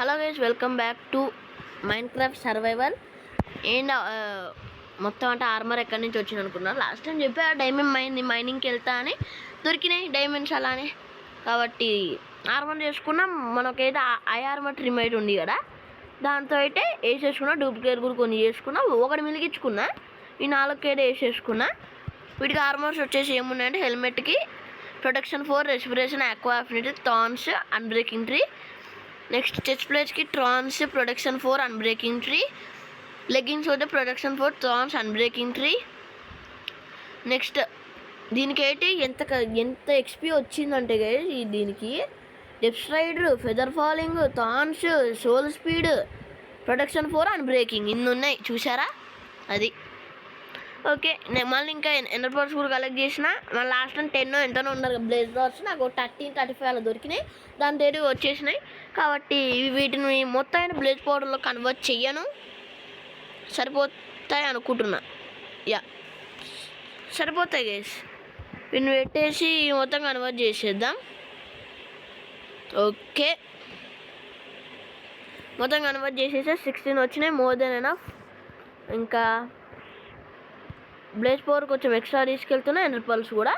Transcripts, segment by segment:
Hello guys, welcome back to Minecraft survival. And మొత్తం అంటే armour ఎక్కడి నుంచి వచ్చింది అనుకున్నాను. లాస్ట్ టైం చెప్పా డైమండ్ మైనింగ్కి వెళ్తా అని, దొరికినాయి డైమండ్స్ అలానే. కాబట్టి ఆర్మర్ చేసుకున్నాం. మనకైతే ఐ ఆర్మర్ ట్రిమ్ అయితే ఉంది కదా, దాంతో అయితే వేసేసుకున్నా. డూప్లికేట్ కూడా కొన్ని చేసుకున్నా, ఒకటి మిలిగించుకున్నా. ఈ 4 అయితే వేసేసుకున్నా. వీటికి ఆర్మర్స్ వచ్చేసి ఏమున్నాయంటే హెల్మెట్కి protection 4, respiration, aqua affinity, thorns, unbreaking three. Next chest ప్లేట్స్కి ట్రాన్స్, ప్రొటెక్షన్ 4, అన్బ్రేకింగ్ ట్రీ. లెగ్గింగ్స్ అయితే protection 4, thorns, unbreaking three. Next దీనికైతే ఎంత ఎక్స్పీ వచ్చిందంటే దీనికి depth rider, feather falling, thorns, soul speed, protection 4, unbreaking ఇన్ని ఉన్నాయి చూసారా. అది ఓకే. మళ్ళీ ఇంకా ఎనర్ పర్స్ కూడా కలెక్ట్ చేసిన. మళ్ళీ లాస్ట్ టైం 10 ఎంతనో ఉన్నారు బ్లేజ్ రాడ్స్, నాకు 35 అలా దొరికినాయి. దాని తేడి వచ్చేసినాయి. కాబట్టి వీటిని మొత్తం బ్లేజ్ పౌడర్లో కన్వర్ట్ చెయ్యను, సరిపోతాయి అనుకుంటున్నా. సరిపోతాయి గైస్. వీటిని పెట్టేసి మొత్తం కన్వర్ట్ చేసేద్దాం. ఓకే, మొత్తం కన్వర్ట్ చేసేసా. 16 వచ్చినాయి, మోర్ దెన్ ఎనఫ్. ఇంకా బ్లేజ్ పవర్ కొంచెం ఎక్స్ట్రా తీసుకెళ్తున్నా, ఎనర్ పల్స్ కూడా.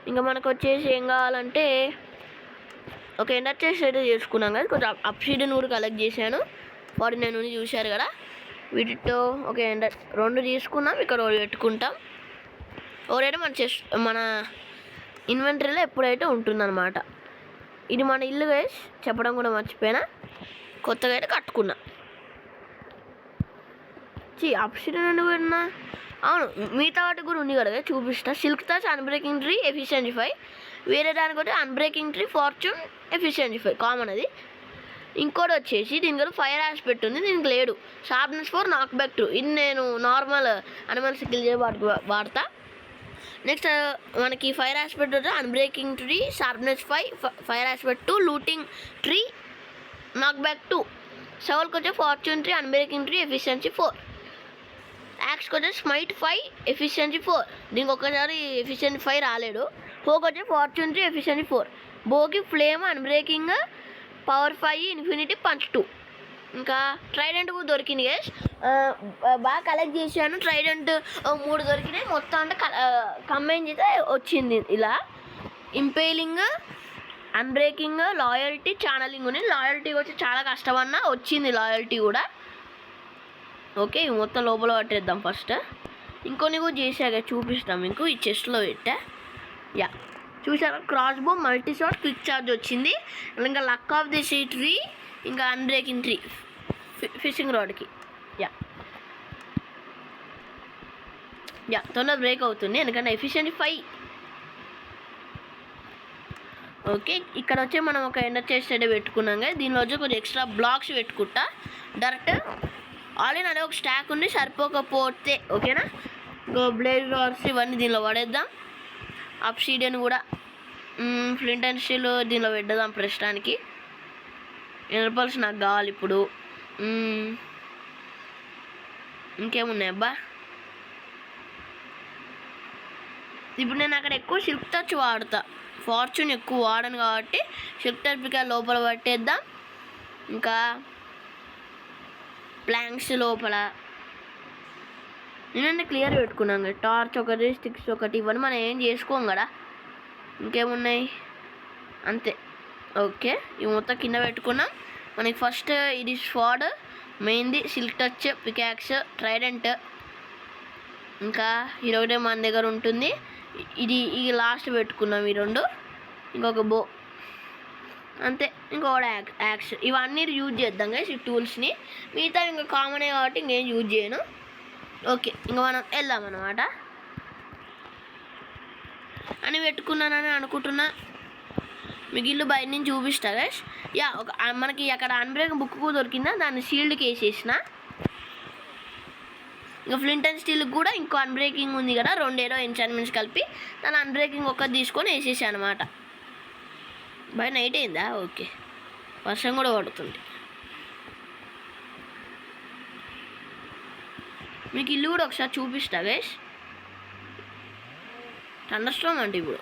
ఇంకా మనకు వచ్చేసి ఏం కావాలంటే ఒక ఎండర్ చెస్ట్ అయితే చేసుకున్నాం కదా, కొంచెం అప్సీడన్ కూడా కలెక్ట్ చేశాను. 49 నుండి చూశారు కదా. వీటితో ఒక ఎండర్ 2 తీసుకున్నాం, ఇక్కడ పెట్టుకుంటాం. ఒకటైతే మన ఇన్వెంటరీలో ఎప్పుడైతే ఉంటుందన్నమాట. ఇది మన ఇల్లు గైస్, చెప్పడం కూడా మర్చిపోయినా. కొత్తగా అయితే కట్టుకున్నా. అప్సిడన్ విన్నా, అవును మిగతా వాటికి కూడా ఉంది కదా చూపిస్తా. Silk touch, unbreaking tree, efficiency 5. వేరే దానికి వచ్చి unbreaking tree, fortune, efficiency 5 common అది. ఇంకోటి వచ్చేసి దీనికి కూడా ఫైర్ ఆస్పెక్ట్ ఉంది, దీనికి లేడు. షార్ప్నెస్ 4, నాక్ బ్యాక్ 2. ఇది నేను నార్మల్ అనిమల్స్ కిల్ చేయ వాడతా. నెక్స్ట్ మనకి ఫైర్ ఆస్పెక్ట్ వచ్చి unbreaking tree, sharpness 5, fire aspect 2, looting tree, నాక్ బ్యాక్ 2. షవల్కి వచ్చే fortune tree, unbreaking tree, efficiency 4. యాక్స్కి వచ్చే స్మైట్ 5, ఎఫిషియన్సీ 4. దీనికి ఒకసారి ఎఫిషియన్సీ 5 రాలేడు. హోకి వచ్చే ఫార్చ్యూన్ 3, ఎఫిషియన్సీ 4. బోకి flame, unbreaking, power 5, infinity, punch 2. ఇంకా ట్రైడెంట్ కూడా దొరికింది గైస్. బాగా కలెక్ట్ చేశాను. ట్రైడెంట్ 3 దొరికినాయి. మొత్తం అంటే కంబైన్ చేస్తే వచ్చింది ఇలా. ఇంపేలింగ్, అన్బ్రేకింగ్, లాయల్టీ, ఛానలింగ్ ఉంది. లాయల్టీ వచ్చి చాలా కష్టమన్నా వచ్చింది లాయల్టీ కూడా. ఓకే, ఇవి మొత్తం లోపల పట్టేద్దాం ఫస్ట్. ఇంకొన్ని కూడా చేశాక చూపిస్తాం మీకు. ఈ చెస్ట్లో పెట్టా. చూసాక క్రాస్ బో, మల్టీ షాట్, క్విక్ ఛార్జ్ వచ్చింది. ఇంకా luck of the sea tree, ఇంకా అన్బ్రేకింగ్ ట్రీ ఫిషింగ్ రాడ్కి. తొందర బ్రేక్ అవుతుంది ఎందుకంటే ఎఫిషియన్సీ 5. ఓకే, ఇక్కడ వచ్చి మనం ఒక ఎండర్ చెస్ట్ అయితే పెట్టుకున్నాం కదా. దీనిలో వచ్చి కొంచెం ఎక్స్ట్రా బ్లాక్స్ పెట్టుకుంటా డైరెక్ట్. ఆల్రెడీ అదే ఒక స్టాక్ ఉంది, సరిపోకపోతే ఓకేనా. బ్లేడ్ రాడ్స్ ఇవన్నీ దీనిలో పడేద్దాం. అప్సీడియన్ కూడా, ఫ్లింట్ అండ్ స్టీల్ దీనిలో పెట్టేద్దాం ప్రస్తుతానికి. ఎనర్పల్స్ నాకు కావాలి ఇప్పుడు. ఇంకేమున్నాయి అబ్బా. ఇప్పుడు నేను అక్కడ ఎక్కువ సిల్క్ టచ్ వాడతా, ఫార్చ్యూన్ ఎక్కువ వాడను కాబట్టి సిల్క్ టచ్ పికా లోపల పట్టేద్దాం. ఇంకా ప్లాంక్స్ లోపల నేనంటే క్లియర్ పెట్టుకున్నాం కదా. టార్చ్ ఒకటి, స్టిక్స్ ఒకటి, ఇవన్నీ మనం ఏం చేసుకోం కదా. ఇంకేమున్నాయి అంతే. ఓకే, ఇవి మొత్తం కింద పెట్టుకున్నాం. మనకి ఫస్ట్ ఇది స్వాడ్ మెయిన్ది, సిల్క్ టచ్, పికాక్స్, ట్రైడెంట్. ఇంకా ఈరోజే మన దగ్గర ఉంటుంది. ఇది లాస్ట్ పెట్టుకున్నాం ఈ 2. ఇంకొక బో అంతే. ఇంకొకటి యాక్స్. ఇవన్నీ యూజ్ చేద్దాం గైస్ ఈ టూల్స్ని. మిగతా ఇంకా కామనే కాబట్టి ఇంకేం యూజ్ చేయను. ఓకే, ఇంకా మనం వెళ్దాం అన్నమాట. అని పెట్టుకున్నానని అనుకుంటున్నా. మీకు ఇల్లు బయట నుంచి చూపిస్తా గైస్. మనకి అక్కడ అన్బ్రేక్ బుక్ కూడా దొరికిందా, దాన్ని షీల్డ్కి వేసేసిన. ఇంకా ఫ్లింట్ అండ్ స్టీల్కి కూడా ఇంకో అన్బ్రేకింగ్ ఉంది కదా, 2 ఎన్చాన్మెంట్స్ కలిపి దాని అన్బ్రేకింగ్ ఒక్కటి తీసుకొని వేసేసాను అనమాట. బై నైట్ అయిందా. ఓకే, వర్షం కూడా పడుతుంది. మీకు ఇల్లు కూడా ఒకసారి చూపిస్తా గైస్. థండర్ స్టార్మ్ అంటే ఇప్పుడు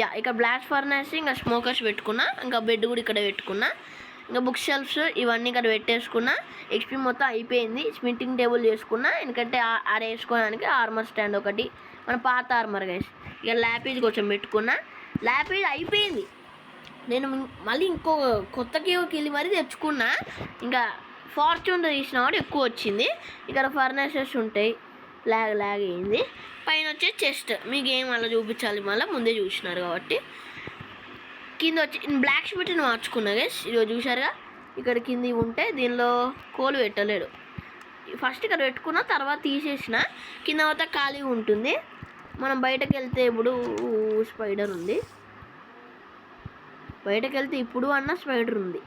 యా ఇక్కడ బ్లాస్ట్ ఫర్నాస్ ఇంకా స్మోకర్స్ పెట్టుకున్నా, ఇంకా బెడ్ కూడా ఇక్కడ పెట్టుకున్నా, ఇంకా బుక్ షెల్ఫ్స్ ఇవన్నీ ఇక్కడ పెట్టేసుకున్నా. ఎక్స్పీ మొత్తం అయిపోయింది. స్మింటింగ్ టేబుల్ చేసుకున్నా, ఎందుకంటే వేసుకోవడానికి ఆర్మర్ స్టాండ్ ఒకటి, మన పాత ఆర్మర్ గైస్. ఇక ల్యాపీజ్ కొంచెం పెట్టుకున్నా. ల్యాపీజ్ అయిపోయింది. నేను మళ్ళీ ఇంకో కొత్త కేవ్కి వెళ్ళి మరీ తెచ్చుకున్నా. ఇంకా ఫార్చ్యూన్ తీసిన వాడు ఎక్కువ వచ్చింది. ఇక్కడ ఫర్నాసెస్ ఉంటాయి. లాగ్ అయింది. పైన వచ్చే చెస్ట్ మీకు ఏం అలా చూపించాలి, మళ్ళీ ముందే చూసినారు కాబట్టి. కింద వచ్చి బ్లాక్ స్మిట్ని మార్చుకున్నా గైస్. ఇదిగో చూసారుగా, ఇక్కడ కింద ఉంటే దీనిలో కోలు పెట్టలేడు. ఫస్ట్ ఇక్కడ పెట్టుకున్న, తర్వాత తీసేసిన. కింద మొత్తం ఖాళీగా ఉంటుంది. మనం బయటకు వెళ్తే ఇప్పుడు స్పైడర్ ఉంది. బయటకు వెళ్తే ఇప్పుడు అన్న స్పైడర్ ఉంది.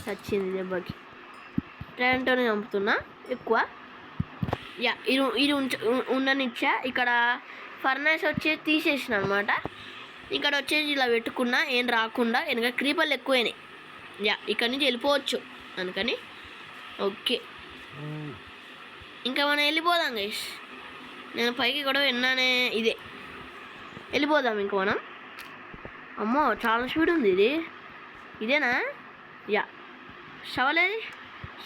చచ్చింది దెబ్బకి. ట్రైన్తోనే చంపుతున్నా ఎక్కువ. యా ఇది ఉండనిచ్చా. ఇక్కడ ఫర్నాస్ వచ్చేసి తీసేసిన అనమాట. ఇక్కడ వచ్చేసి ఇలా పెట్టుకున్నా, ఏం రాకుండా. వెనక క్రీపర్లు ఎక్కువైనాయి. యా ఇక్కడ నుంచి వెళ్ళిపోవచ్చు అందుకని. ఓకే, ఇంకా మనం వెళ్ళిపోదాం గైస్. నేను పైకి కూడా విన్నానే, ఇదే వెళ్ళిపోదాం ఇంక మనం. అమ్మో చాలా స్పీడ్ ఉంది ఇది. ఇదేనా? యా షవలేది.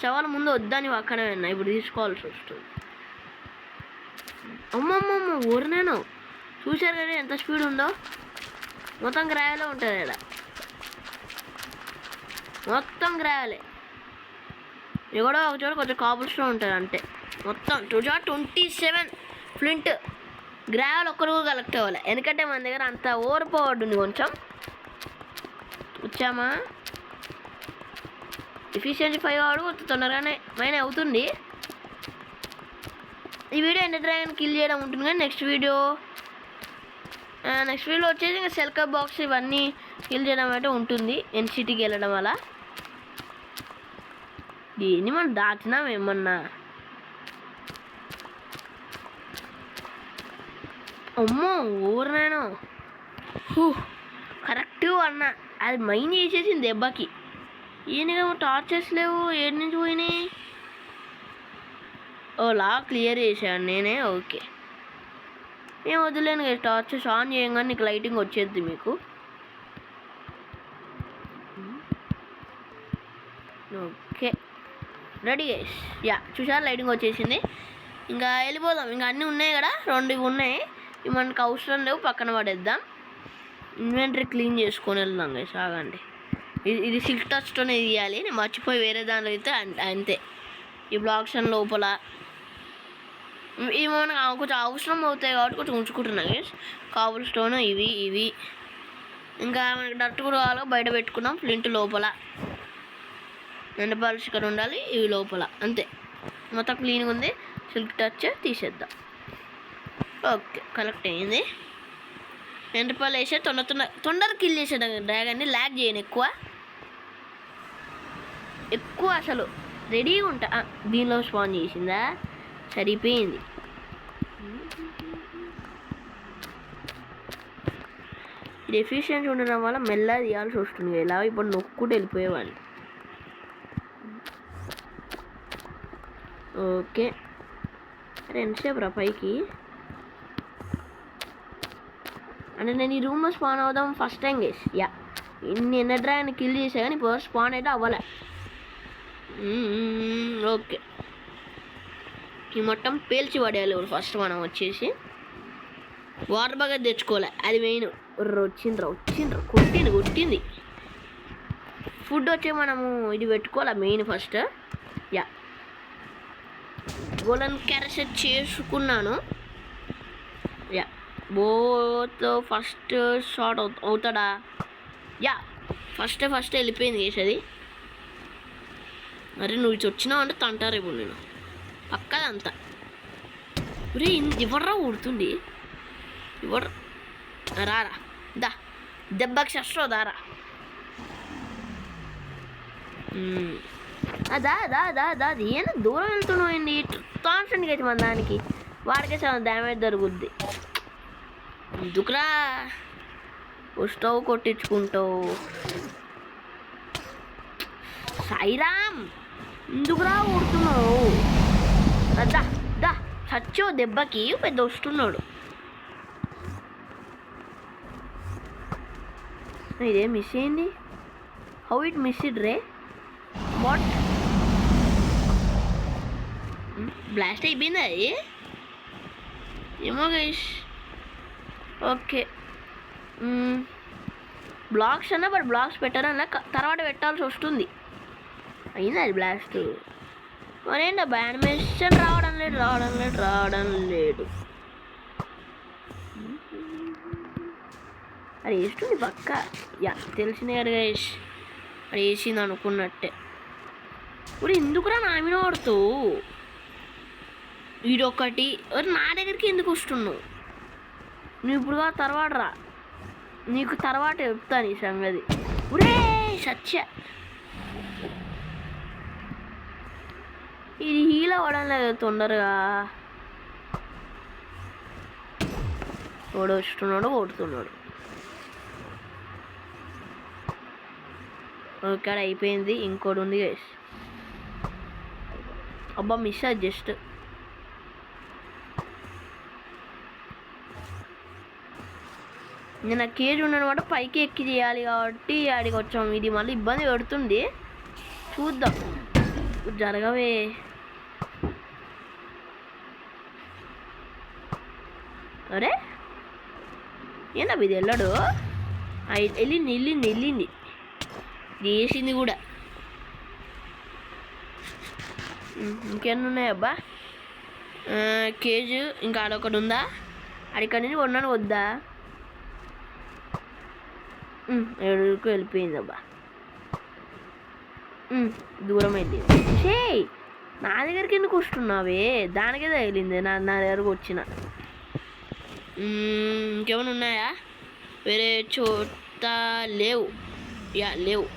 షవల్ ముందు వద్దని అక్కడే విన్నా, ఇప్పుడు తీసుకోవాల్సి వస్తుంది. అమ్మమ్మమ్మ ఊరు నేను చూశారు కదా ఎంత స్పీడ్ ఉందో. మొత్తం గ్రావెలే ఉంటుంది ఇక్కడ, మొత్తం గ్రావెలే. ఎక్కడో ఒక చోట కొంచెం కాబుల్ స్టోన్ ఉంటుంది అంతే. మొత్తం 27 ఫ్లింట్ గ్రావెల్ ఒక్కరు కలెక్ట్ అవ్వాలి, ఎందుకంటే మన దగ్గర అంత ఓవర్ పవర్డ్ ఉంది. కొంచెం వచ్చామా, ఎఫిషియన్సీ 5 వాడు తొందరగానే మైన్ అవుతుంది. ఈ వీడియో ఎండర్ డ్రాగన్ కిల్ చేయడం ఉంటుంది, కానీ నెక్స్ట్ వీడియో వచ్చేసి ఇంకా సెల్కర్ బాక్స్ ఇవన్నీ కిల్ చేయడం అయితే ఉంటుంది. ఎన్సిటీకి వెళ్ళడం వల్ల. దీన్ని మనం దాచినాం ఏమన్నా. అమ్మో ఊరు నేను కరెక్ట్ అన్న. అది మైన్ చేసేసింది దెబ్బకి. ఈయనగా టార్చర్స్ లేవు, ఏడు నుంచి పోయినాయి. ఓలా క్లియర్ చేశాను నేనే. ఓకే, ఏం వదిలేను కదా. టార్చర్స్ ఆన్ చేయగానే నీకు లైటింగ్ వచ్చేద్ది మీకు. Okay ready guys. యా చూసారు లైటింగ్ వచ్చేసింది. ఇంకా వెళ్ళిపోదాం. ఇంకా అన్నీ ఉన్నాయి కదా, 2 ఇవి ఉన్నాయి. ఇవి మనకు అవసరం లేవు, పక్కన పడేద్దాం. ఇన్వెంటరీ క్లీన్ చేసుకొని వెళ్దాం గైస్. ఆగండి, ఇది సిల్క్ టచ్తోనే తీయాలి. నేను మర్చిపోయి వేరే దాంట్లో అయితే అంతే. ఈ బ్లాక్స్ లోపల ఇవి మనకు కొంచెం అవసరం అవుతాయి కాబట్టి కొంచెం ఉంచుకుంటున్నాం గైస్. కాబుల్ స్టోన్ ఇవి ఇంకా మనకి డర్ట్ కూడా కావాలో బయట పెట్టుకున్నాం. ఫ్లింట్ లోపల, ఎండపాలిష్ ఇక్కడ ఉండాలి, ఇవి లోపల అంతే. మొత్తం క్లీన్గా ఉంది. సిల్క్ టచ్ తీసేద్దాం. ఓకే కలెక్ట్ అయ్యింది. ఎండపాలు వేసే తొందర కిల్ చేసేద్దాం డ్రాగన్ని. ల్యాగ్ చేయను ఎక్కువ అసలు రెడీగా ఉంటా. దీనిలో స్పాన్ చేసిందా, సరిపోయింది. ఇది ఎఫిషియన్సీ ఉండడం వల్ల మెల్లగా తీయాల్సి వస్తుంది. ఇలా ఇప్పుడు నొక్కుంటూ వెళ్ళిపోయేవాడిని. ఓకే అరే ఎంతసేపు రా పైకి. అంటే నేను ఈ రూమ్లో స్పాన్ అవుదాం ఫస్ట్ టైం గేస్. యా ఇన్ని ఎండర్ డ్రాగన్ కిల్ చేసా కానీ ఇప్పుడు స్పాన్ అయితే అవ్వలే. ఓకే ఈ మొత్తం పేల్చి పడేయాలి ఇప్పుడు ఫస్ట్. మనం వచ్చేసి వాటర్ బకెట్ తెచ్చుకోవాలి, అది మెయిన్. వచ్చిండ్రా కొట్టింది. ఫుడ్ వచ్చి మనము ఇది పెట్టుకోవాలి main first. Yeah golden carrot చేసుకున్నాను. యా బోత్ ఫస్ట్ షాట్ అవుతాడా? యా ఫస్ట్ వెళ్ళిపోయింది చేసేది. మరి నువ్వు ఇచ్చి వచ్చినావు అంటే తంటారు ఇప్పుడు నేను పక్కదంతా. రే ఎవర్రా ఊడుతుంది, ఎవరు రారా దా దెబ్బకి శస్త్రో దారా. దా ఏనా దూరం వెళ్తున్నాయండి. కాన్స్టెంట్గా అయితే మన దానికి వాడికే చాలా డ్యామేజ్ జరుగుద్ది. ఎందుకురా స్టవ్ కొట్టించుకుంటావు సాయిరామ్, ఎందుకురా ఊడుతున్నావు? దా చచ్చో దెబ్బకి పెద్ద వస్తున్నాడు. ఇదేం మిస్ అయింది. How it miss it ray? What? Blast అయిపోయింది అది. ఏమో గైస్. ఓకే, బ్లాక్స్ అన్నా బట్ బ్లాక్స్ పెట్టారన్నా తర్వాత పెట్టాల్సి వస్తుంది. అయింది అది బ్లాస్ట్. మరేంటి యానిమేషన్ రావడం లేదు. అది వేస్తుంది పక్క. యా తెలిసింది కదా గైస్, అది వేసింది అనుకున్నట్టే. ఇప్పుడు ఎందుకురా నా మీద పడుతావు? వీడొకటి నా దగ్గరికి ఎందుకు వస్తున్నావు? నువ్వు ఇప్పుడు తర్వాత రా, నీకు తర్వాత చెప్తాను ఈ సంగతి. ఒరే సత్య, ఇది హీల్ అవ్వడం లేదు తొందరగా. వస్తున్నాడు కొడుతున్నాడు. ఓకే అయిపోయింది. ఇంకోటి ఉంది గైస్. అబ్బా మిస్ అది జస్ట్. నేను ఆ కేజ్ ఉన్నమాట పైకి ఎక్కి చేయాలి కాబట్టి ఆడికి వచ్చాము. ఇది మళ్ళీ ఇబ్బంది పెడుతుంది, చూద్దాం. జరగవే. అరే ఏంటా ఇది వెళ్ళాడు? వెళ్ళింది వేసింది కూడా. ఇంకేమన్నా ఉన్నాయబ్బా? కేజ్ ఇంకా అదొకటి ఉందా? అడిక్కడి నుంచి కొన్నాను వద్దా? ఎడుకు వెళ్ళిపోయింది అబ్బా. దూరం వెళ్ళింది. షే నా దగ్గరికి ఎందుకు వస్తున్నావే? దానికే తగిలింది నా దగ్గరకు వచ్చిన. ఇంకేమైనా ఉన్నాయా? వేరే చోట లేవు. యా లేవు.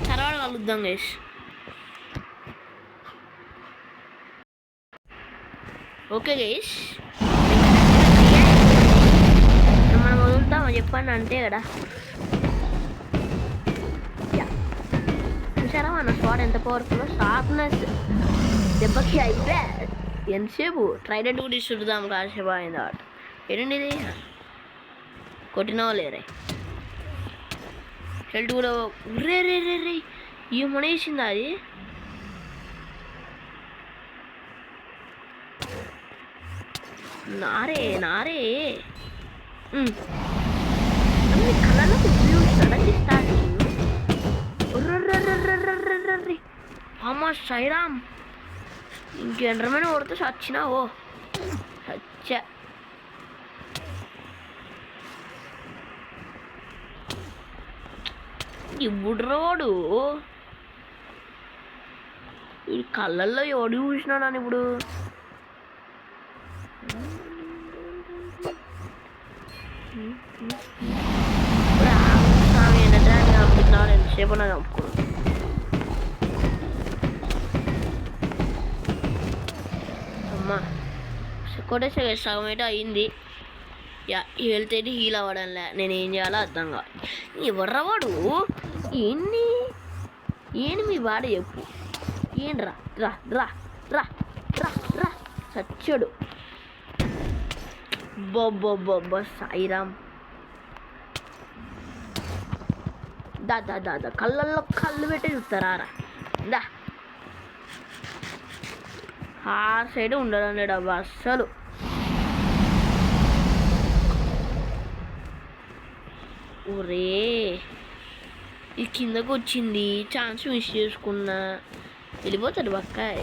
తర్వాత కలుద్దాం గైస్. ఓకే గైస్, మనం వదులుతామో చెప్పండి అంతే కదా. చూసారా మన స్పాట్ ఎంత పవర్ఫుల్? షార్ప్నెస్ దెబ్బకి అయితే ఎంతసేపు ట్రైడెంట్ కూడా ఇస్తుందాం కాసేపు అయింది ఆట. ఏంటండి ఇది? కొట్టినావా లేరే? హెల్త్ కూడా రే రే రే రే ఏమనేసిందా అది? నారే కళ్ళకు వ్యూ సడన్లీ స్టార్టింగ్. అమ్మ సైరామ్, ఇంకెండ్రమైన కొడితే సచ్చినావో సచ్చ. ఇప్పుడు రోడు ఈ కళ్ళల్లో ఎవడు చూసినాడు ఇప్పుడు? ఎంతసేపు నాకు చంపుకున్నాను. అమ్మా కొట్టేసే సగం అయితే అయింది. యా హెల్త్ అయితే హీల్ అవ్వడంలే. నేను ఏం చేయాలో అర్థం కాదు. ఎవర్రవాడు? ఏంటి మీ వాడ చెప్పు. ఏం రా రా రా రా రా రా సచ్చాడు. బొబ్బొబ్బొబ్బ సాయిరామ్. దా దా దా దా కళ్ళల్లో కళ్ళు పెట్టి చూస్తారా రా దా. ఆ సైడ్ ఉండడం లేడు అబ్బా అస్సలు. ఒరే ఇది కిందకు వచ్చింది, ఛాన్స్ మిస్ చేసుకున్నా. వెళ్ళిపోతాడు బక్కాయ్.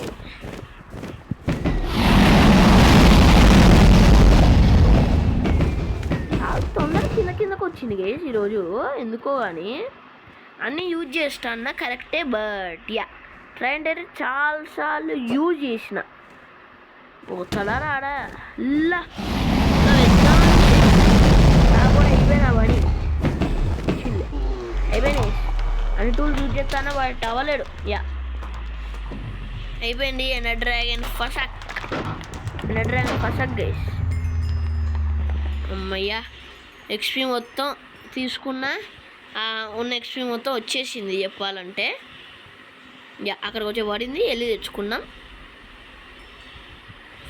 తొందరగా కిందకు వచ్చింది గేస్ ఈరోజు ఎందుకో కానీ. అన్నీ యూజ్ చేస్తాను కరెక్టే, బట్ యా ట్రైన్ అయితే చాలాసార్లు యూజ్ చేసిన. పోతాడా రాడా కూడా అయిపోయినా పని అయిపోయినాయి. అన్ని టూల్స్ యూజ్ చేస్తానా వాటి అవ్వలేడు. యా అయిపోయింది. ఎండర్ డ్రాగన్ ఫసక్ గైస్. అమ్మయ్యా ఎక్స్పీ మొత్తం తీసుకున్నా. ఉన్న ఎక్స్పీ మొత్తం వచ్చేసింది చెప్పాలంటే. యా అక్కడికి వచ్చి పడింది, వెళ్ళి తెచ్చుకున్నాం.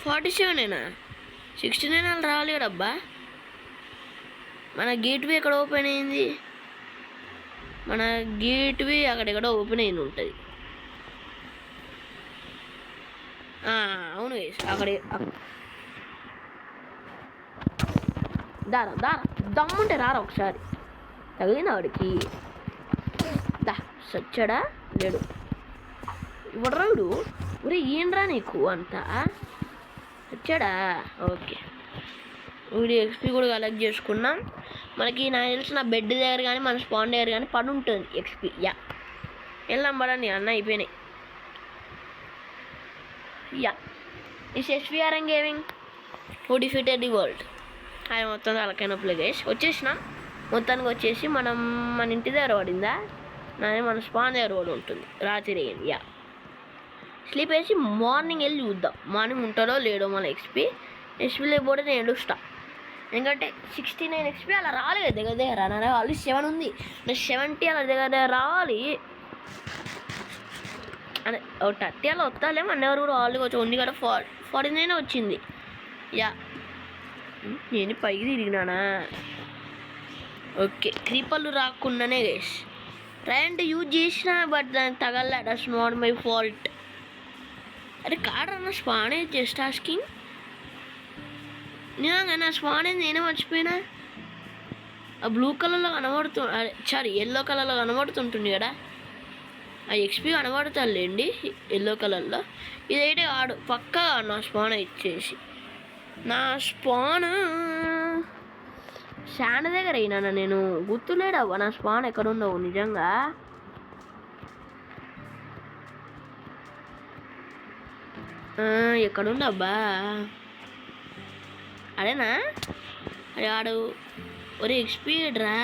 47 69 వాళ్ళు రాలేడు అబ్బా. మన గేట్వే ఎక్కడ ఓపెన్ అయింది? మన గేట్వే అక్కడెక్కడ ఓపెన్ అయింది ఉంటుంది. అవును అక్కడే. దారా దారా దమ్ముంటే రారా ఒకసారి. తగిలిన వాడికి దా సచ్చాడా లేడు. ఇవ్వడరా వీడు. ఒరే ఏంట్రా నీకు అంతా వచ్చాడా? ఓకే, వీడియో ఎక్స్పీ కూడా కలెక్ట్ చేసుకున్నాం. మనకి నాకు తెలిసిన బెడ్ దగ్గర కానీ మన స్పాన్ దగ్గర కానీ పని ఉంటుంది ఎక్స్పీ. వెళ్దాం పడండి అన్న. అయిపోయినాయి. Is SVRN gaming who defeated the world. అది మొత్తం తలకైన ప్లేస్ వచ్చేసినాం. మొత్తానికి వచ్చేసి మన ఇంటి దగ్గర పడిందా? నాది మన స్పాన్ దగ్గర కూడా ఉంటుంది. రాత్రి అయ్యింది. స్లీప్ వేసి మార్నింగ్ వెళ్ళి చూద్దాం. మార్నింగ్ ఉంటుందో లేడో మన ఎక్స్పీ లేకపోతే నేను ఏడుస్తా. ఎందుకంటే 69 ఎక్స్పీ అలా రాలేదు దగ్గర దగ్గర. నా ఆల్రెడీ 7 ఉంది. నేను 70 అలా దగ్గర రావాలి. అదే 30 అలా వస్తాలే. మన ఎవరు కూడా ఆల్రెడీ వచ్చి ఉంది కదా. 49 వచ్చింది. నేను పైకి తిరిగినానా? ఓకే, క్రీపర్లు రాకుండానే గైస్ ట్రైంట్ యూజ్ చేసిన, బట్ దానికి తగల. That's not my fault. అరే కాడన్న స్పాన్ అయ్యి జస్ట్ ఆస్కింగ్. నిజంగా నా స్పాన్ అయింది నేనే మర్చిపోయినా. ఆ బ్లూ కలర్లో ఎల్లో కలర్లో కనబడుతుంటుంది కదా. ఆ ఎక్స్పీ కనబడతాడులేండి ఎల్లో కలర్లో. ఇదైతే ఆడు పక్కా నా స్పాన్ ఇచ్చేసి. నా స్పాన్ శాండ్ దగ్గర అయినా నేను గుర్తులేడవ్వ నా స్పాన్ ఎక్కడుండవు నిజంగా. ఎక్కడుండబ్బా? అదేనా? అది ఆడు ఒరే ఎక్స్పీ రా.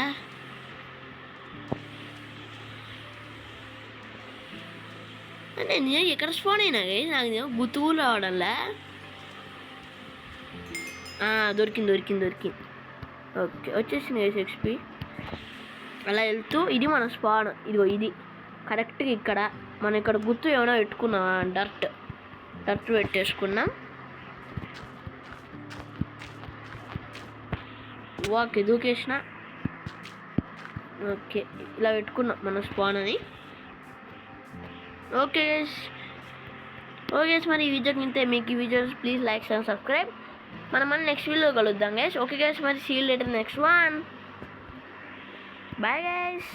అంటే నేను ఎక్కడ స్పాన్ అయినా నాకు గుర్తు కూడా రావడంలా. దొరికింది. ఓకే, వచ్చేసింది ఎక్స్పీ. అలా వెళ్తూ ఇది మన స్పాన్. ఇదిగో ఇది కరెక్ట్గా ఇక్కడ. మనం ఇక్కడ గుర్తు ఏమైనా పెట్టుకున్నాం. డర్ట్ పెట్టేసుకున్నాం. వాక్ దూకేసిన. ఓకే, ఇలా పెట్టుకున్నాం మన స్పాన్ అని. ఓకే మరి ఈ వీడియోకి ఇంతే. మీకు ఈ videos please like and subscribe. మనం నెక్స్ట్ వీడియోలో కలుద్దాం గైస్. ఓకే గైస్, మరి see you later next one. Bye guys.